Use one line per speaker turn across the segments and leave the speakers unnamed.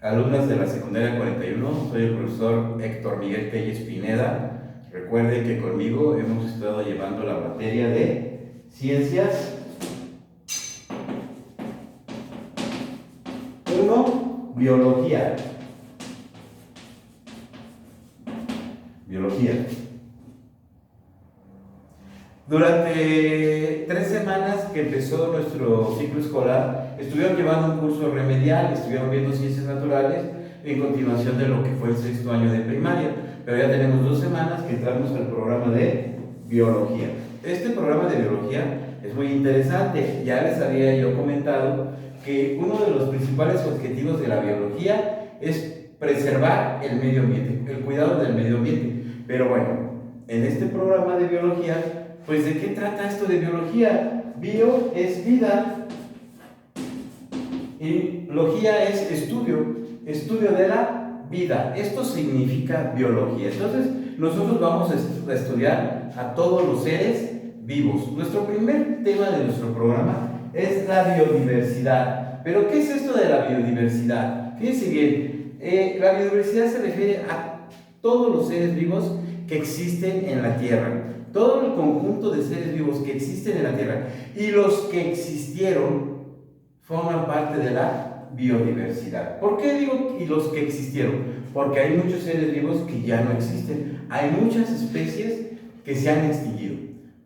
Alumnas de la secundaria 41, soy el profesor Héctor Miguel Telles Pineda. Recuerden que conmigo hemos estado llevando la materia de Ciencias 1, Biología. Durante 3 semanas que empezó nuestro ciclo escolar, estuvieron llevando un curso remedial, estuvieron viendo ciencias naturales en continuación de lo que fue el 6º año de primaria, pero ya tenemos 2 semanas que entramos al programa de biología. Este programa de biología es muy interesante. Ya les había yo comentado que uno de los principales objetivos de la biología es preservar el medio ambiente, el cuidado del medio ambiente. Pero bueno, en este programa de biología, pues ¿de qué trata esto de biología? Bio es vida y logía es estudio de la vida. Esto significa biología. Entonces, nosotros vamos a estudiar a todos los seres vivos. Nuestro primer tema de nuestro programa es la biodiversidad. ¿Pero qué es esto de la biodiversidad? Fíjense bien, la biodiversidad se refiere a todos los seres vivos que existen en la Tierra. Todo el conjunto de seres vivos que existen en la Tierra y los que existieron forman parte de la biodiversidad. ¿Por qué digo y los que existieron? Porque hay muchos seres vivos que ya no existen. Hay muchas especies que se han extinguido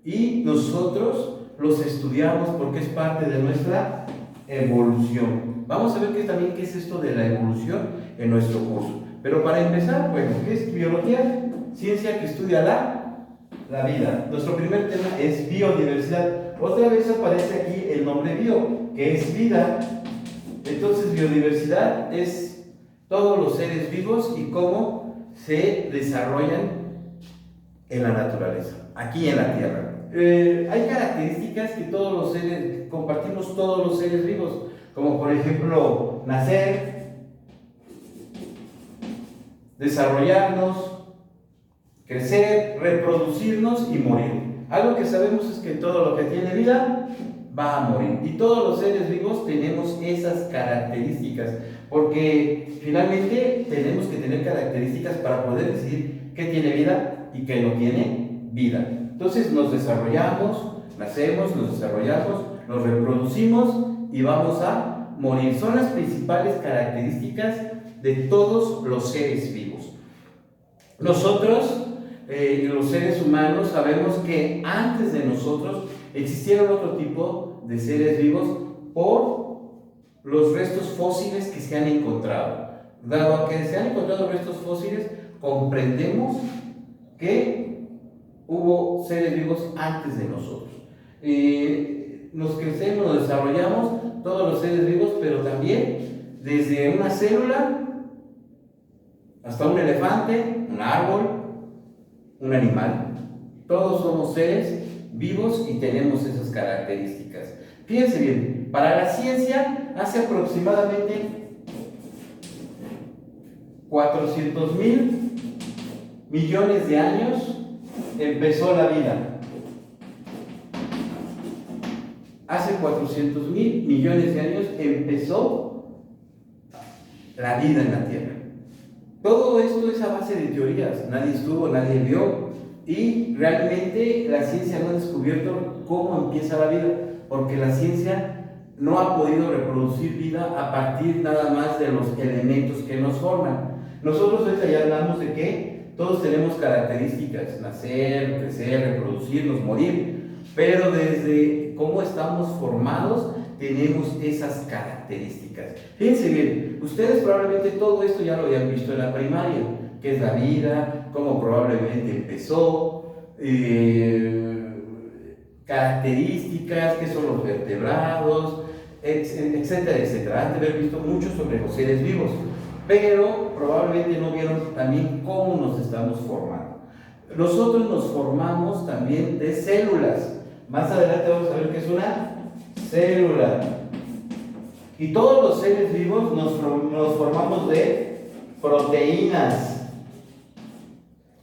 y nosotros los estudiamos porque es parte de nuestra evolución. Vamos a ver también qué es esto de la evolución en nuestro curso. Pero para empezar, bueno, ¿qué es biología? Ciencia que estudia la vida. Nuestro primer tema es biodiversidad. Otra vez aparece aquí el nombre bio, que es vida. Entonces, biodiversidad es todos los seres vivos y cómo se desarrollan en la naturaleza, aquí en la Tierra. Hay características que todos los seres, compartimos todos los seres vivos, como por ejemplo, nacer, desarrollarnos, crecer, reproducirnos y morir. Algo que sabemos es que todo lo que tiene vida va a morir. Y todos los seres vivos tenemos esas características, porque finalmente tenemos que tener características para poder decidir qué tiene vida y qué no tiene vida. Entonces nos desarrollamos, nacemos, nos desarrollamos, nos reproducimos y vamos a morir. Son las principales características de todos los seres vivos. Nosotros, los seres humanos, sabemos que antes de nosotros existieron otro tipo de seres vivos por los restos fósiles que se han encontrado. Dado que se han encontrado restos fósiles, comprendemos que hubo seres vivos antes de nosotros. Nos crecemos, nos desarrollamos, todos los seres vivos, pero también desde una célula hasta un elefante, un árbol, un animal. Todos somos seres vivos y tenemos esas características. Fíjense bien, para la ciencia, hace aproximadamente 400,000 millones de años empezó la vida. Hace 400,000 millones de años empezó la vida en la Tierra. Todo esto es a base de teorías. Nadie estuvo, nadie vio. Y realmente la ciencia no ha descubierto cómo empieza la vida, porque la ciencia no ha podido reproducir vida a partir nada más de los elementos que nos forman. Nosotros ahorita ya hablamos de que todos tenemos características: nacer, crecer, reproducirnos, morir. Pero desde cómo estamos formados tenemos esas características. Fíjense bien, ustedes probablemente todo esto ya lo habían visto en la primaria, qué es la vida, cómo probablemente empezó, características, qué son los vertebrados, etcétera, etcétera. Han de haber visto mucho sobre los seres vivos, pero probablemente no vieron también cómo nos estamos formando. Nosotros nos formamos también de células. Más adelante vamos a ver qué es una célula. Y todos los seres vivos nos formamos de proteínas,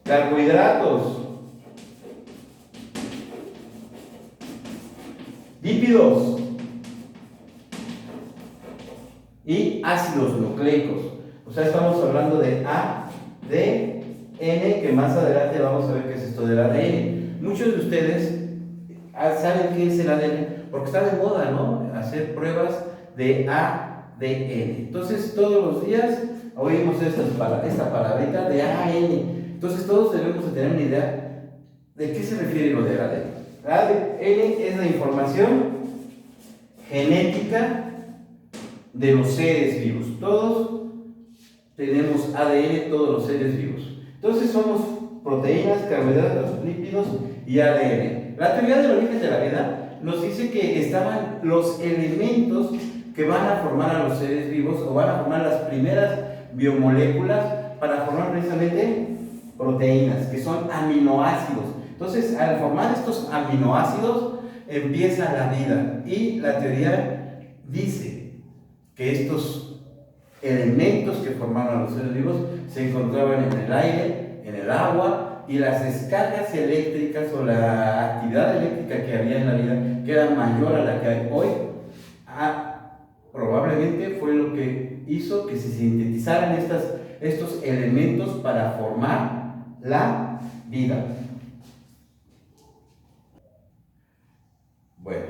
carbohidratos, lípidos y ácidos nucleicos. O sea, estamos hablando de ADN, que más adelante vamos a ver qué es esto del ADN. Muchos de ustedes saben qué es el ADN porque está de moda, ¿no? Hacer pruebas de ADN. Entonces, todos los días oímos esta palabrita de ADN. Entonces, todos debemos de tener una idea de qué se refiere lo del ADN. ADN es la información genética de los seres vivos. Todos tenemos ADN, todos los seres vivos. Entonces somos proteínas, carbohidratos, lípidos y ADN. La teoría del origen de la vida nos dice que estaban los elementos que van a formar a los seres vivos o van a formar las primeras biomoléculas para formar precisamente proteínas, que son aminoácidos. Entonces, al formar estos aminoácidos empieza la vida, y la teoría dice que estos elementos que formaron a los seres vivos se encontraban en el aire, en el agua, y las descargas eléctricas o la actividad eléctrica que había en la vida, que era mayor a la que hay hoy, probablemente fue lo que hizo que se sintetizaran estos elementos para formar la vida. Bueno,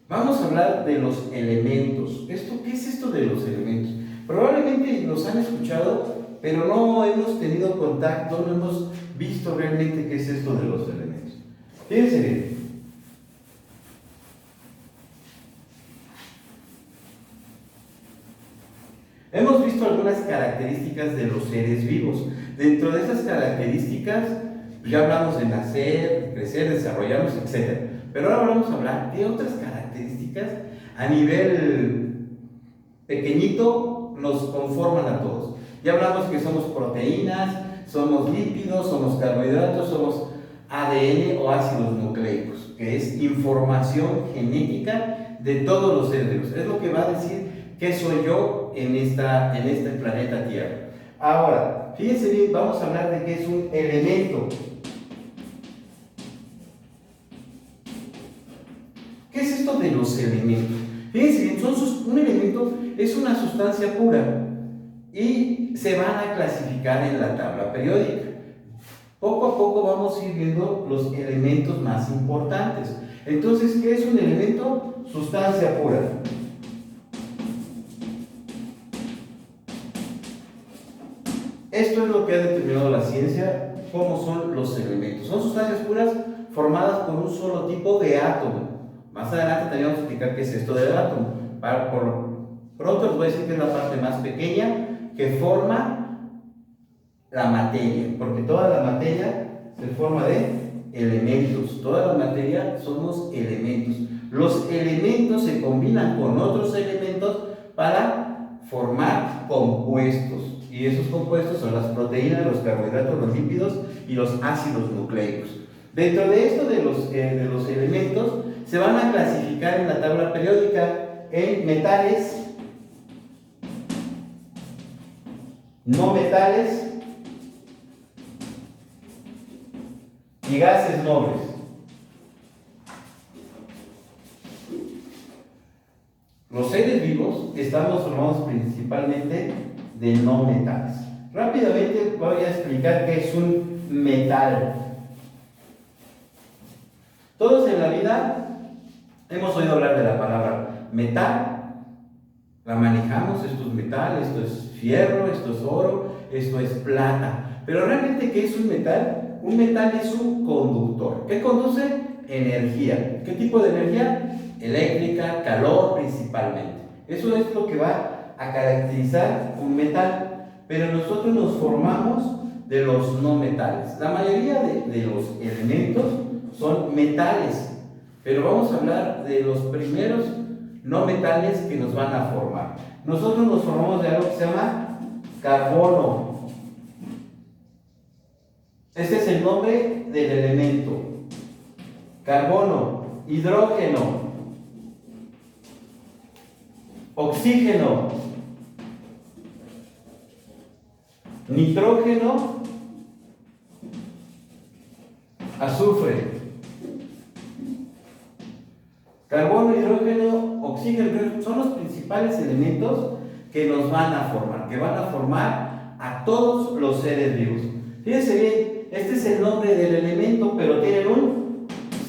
vamos a hablar de los elementos. ¿Qué es esto de los elementos? Probablemente los han escuchado, pero no hemos tenido contacto, no hemos visto realmente qué es esto de los elementos. Fíjense bien. Hemos visto algunas características de los seres vivos. Dentro de esas características, ya hablamos de nacer, crecer, desarrollarnos, etc. Pero ahora vamos a hablar de otras características a nivel pequeñito, nos conforman a todos. Ya hablamos que somos proteínas, somos lípidos, somos carbohidratos, somos ADN o ácidos nucleicos, que es información genética de todos los seres vivos. Es lo que va a decir qué soy yo en este planeta Tierra. Ahora, fíjense bien, vamos a hablar de qué es un elemento. ¿Qué es esto de los elementos? Fíjense bien, un elemento es una sustancia pura y se van a clasificar en la tabla periódica. Poco a poco vamos a ir viendo los elementos más importantes. Entonces, ¿qué es un elemento? Sustancia pura. Esto es lo que ha determinado la ciencia, cómo son los elementos. Son sustancias puras formadas por un solo tipo de átomo. Más adelante también vamos a explicar qué es esto del átomo. Por pronto les voy a decir que es la parte más pequeña que forma la materia, porque toda la materia se forma de elementos. Toda la materia somos elementos. Los elementos se combinan con otros elementos para formar compuestos. Y esos compuestos son las proteínas, los carbohidratos, los lípidos y los ácidos nucleicos. Dentro de esto de los elementos se van a clasificar en la tabla periódica en metales, no metales y gases nobles. Los seres vivos estamos formados principalmente de no metales. Rápidamente voy a explicar qué es un metal. Todos en la vida hemos oído hablar de la palabra metal, la manejamos, esto es metal, esto es fierro, esto es oro, esto es plata. Pero realmente, ¿qué es un metal? Un metal es un conductor. ¿Qué conduce? Energía. ¿Qué tipo de energía? Eléctrica, calor principalmente. Eso es lo que va a caracterizar un metal. Pero nosotros nos formamos de los no metales. La mayoría de los elementos son metales, pero vamos a hablar de los primeros no metales que nos van a formar. Nosotros nos formamos de algo que se llama carbono. Este es el nombre del elemento. Carbono, hidrógeno, oxígeno, nitrógeno, azufre. Carbono, hidrógeno, oxígeno son los principales elementos que nos van a formar, que van a formar a todos los seres vivos. Fíjense bien, este es el nombre del elemento, pero tienen un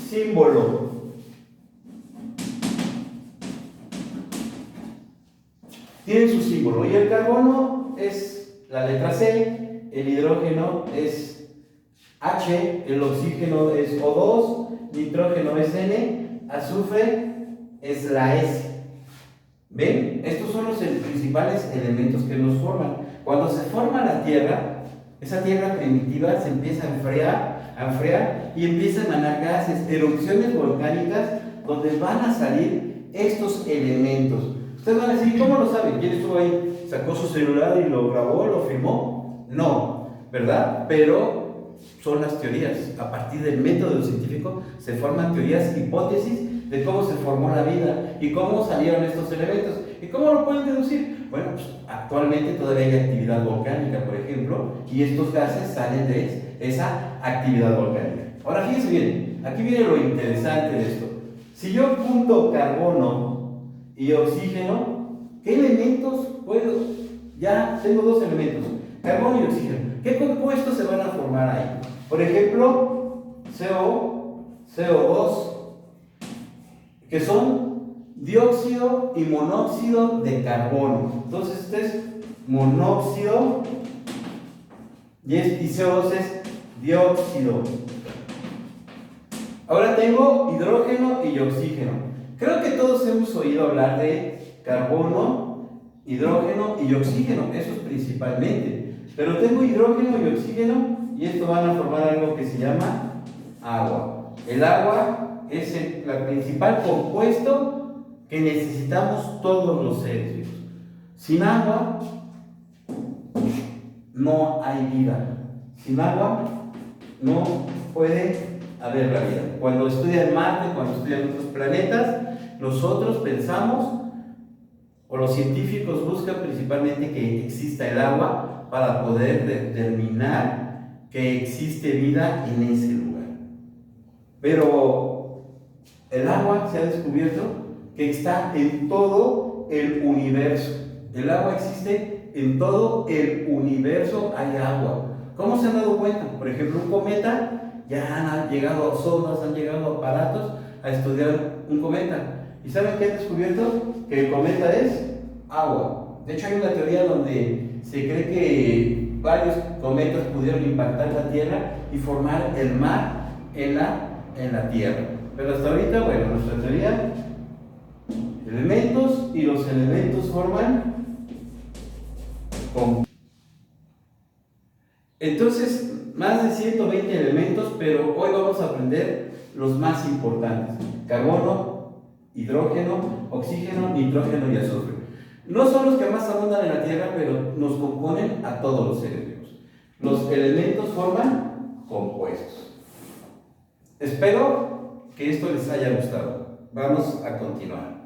símbolo. Tienen su símbolo, y el carbono es la letra C, el hidrógeno es H, el oxígeno es O2, nitrógeno es N, azufre es la S. ¿Ven? Estos son los principales elementos que nos forman. Cuando se forma la Tierra, esa Tierra primitiva se empieza a enfriar y empiezan a emanar gases, erupciones volcánicas, donde van a salir estos elementos. Ustedes van a decir, ¿cómo lo saben? ¿Quién estuvo ahí? ¿Sacó su celular y lo grabó, lo filmó? No, ¿verdad? Pero son las teorías. A partir del método científico se forman teorías, hipótesis de cómo se formó la vida y cómo salieron estos elementos. ¿Y cómo lo pueden deducir? Bueno, pues actualmente todavía hay actividad volcánica, por ejemplo, y estos gases salen de esa actividad volcánica. Ahora fíjense bien, aquí viene lo interesante de esto. Si yo junto carbono y oxígeno, ¿qué elementos puedo? Ya tengo dos elementos, carbono y oxígeno. ¿Qué compuestos se van a formar ahí? Por ejemplo, CO2, que son dióxido y monóxido de carbono. Entonces este es monóxido y CO2 es dióxido. Ahora tengo hidrógeno y oxígeno. Creo que todos hemos oído hablar de carbono, hidrógeno y oxígeno, esos principalmente. Pero tengo hidrógeno y oxígeno y esto van a formar algo que se llama agua. El agua es el principal compuesto que necesitamos todos los seres vivos. Sin agua no hay vida. Sin agua no puede haber la vida. Cuando estudian Marte, cuando estudian otros planetas, nosotros pensamos, o los científicos buscan principalmente que exista el agua para poder determinar que existe vida en ese lugar. Pero el agua se ha descubierto que está en todo el universo. El agua existe en todo el universo, hay agua. ¿Cómo se han dado cuenta? Por ejemplo, un cometa, ya han llegado sondas, han llegado aparatos a estudiar un cometa. ¿Y saben qué han descubierto? Que el cometa es agua. De hecho, hay una teoría donde se cree que varios cometas pudieron impactar la Tierra y formar el mar en la Tierra. Pero hasta ahorita, bueno, nuestra teoría, elementos, y los elementos forman entonces más de 120 elementos, pero hoy vamos a aprender los más importantes: carbono, hidrógeno, oxígeno, nitrógeno y azufre. No son los que más abundan en la Tierra, pero nos componen a todos los seres vivos. Los elementos forman compuestos. Espero que esto les haya gustado. Vamos a continuar.